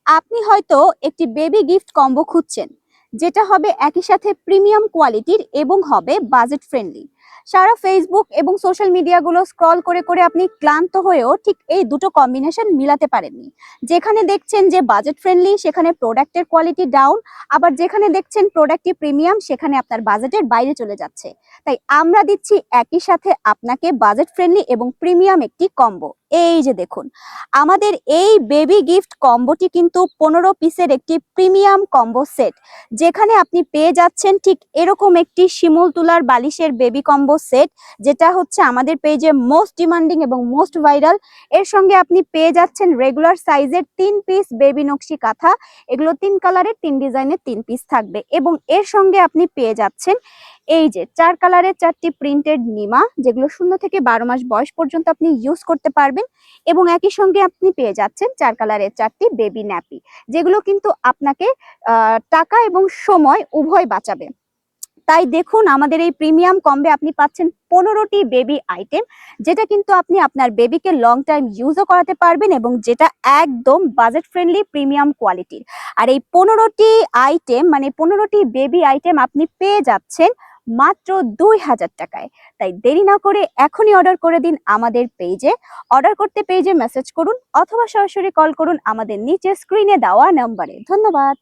আপনি হয়তো একটি বেবি গিফট কম্বো খুঁজছেন, যেটা হবে একই সাথে প্রিমিয়াম কোয়ালিটির এবং হবে বাজেট ফ্রেন্ডলি। সারা ফেসবুক এবং সোশ্যাল মিডিয়াগুলো স্ক্রল করে করে আপনি ক্লান্ত হয়েও ঠিক এই দুটো কম্বিনেশন মিলাতে পারেননি। যেখানে দেখছেন যে বাজেট ফ্রেন্ডলি সেখানে প্রোডাক্টের কোয়ালিটি ডাউন, আবার যেখানে দেখছেন প্রোডাক্টটি প্রিমিয়াম সেখানে আপনার বাজেটের বাইরে চলে যাচ্ছে। তাই আমরা দিচ্ছি একই সাথে আপনাকে বাজেট ফ্রেন্ডলি এবং প্রিমিয়াম একটি কম্বো। এই যে দেখুন, আমাদের এই বেবি গিফট কম্বোটি কিন্তু 15 পিসের একটি প্রিমিয়াম কম্বো সেট, যেখানে আপনি পেয়ে যাচ্ছেন ঠিক এরকম একটি শিমুল তুলার বালিশের বেবি কম্বো সেট, যেটা হচ্ছে আমাদের পেজে মোস্ট ডিমান্ডিং এবং মোস্ট ভাইরাল। এর সঙ্গে আপনি পেয়ে যাচ্ছেন রেগুলার সাইজের 3 পিস বেবি নকশি কাঁথা। এগুলো 3 কালারের 3 ডিজাইনের 3 পিস থাকবে এবং এর সঙ্গে আপনি পেয়ে যাচ্ছেন এই যে 4 কালারের 4টি প্রিন্টেড নিমা, যেগুলো 0 থেকে 12 মাস বয়স পর্যন্ত আপনি ইউজ করতে পারবেন। এবং একই সঙ্গে আপনি পেয়ে যাচ্ছেন 4 কালারের 4টি বেবি ন্যাপি, যেগুলো কিন্তু আপনাকে টাকা এবং সময় উভয় বাঁচাবে। তাই দেখুন, আমাদের এই প্রিমিয়াম কম্বে আপনি পাচ্ছেন 15টি বেবি আইটেম, যেটা কিন্তু আপনি আপনার বেবিকে লং টাইম ইউজও করাতে পারবেন এবং যেটা একদম বাজেট ফ্রেন্ডলি প্রিমিয়াম কোয়ালিটির। আর এই 15টি আইটেম মানে 15টি বেবি আইটেম আপনি পেয়ে যাচ্ছেন মাত্র 2000 টাকায়। তাই দেরি না করে এখনই অর্ডার করে দিন আমাদের পেজে। অর্ডার করতে পেজে মেসেজ করুন অথবা সরাসরি কল করুন আমাদের নিচে স্ক্রিনে দেওয়া নাম্বারে। ধন্যবাদ।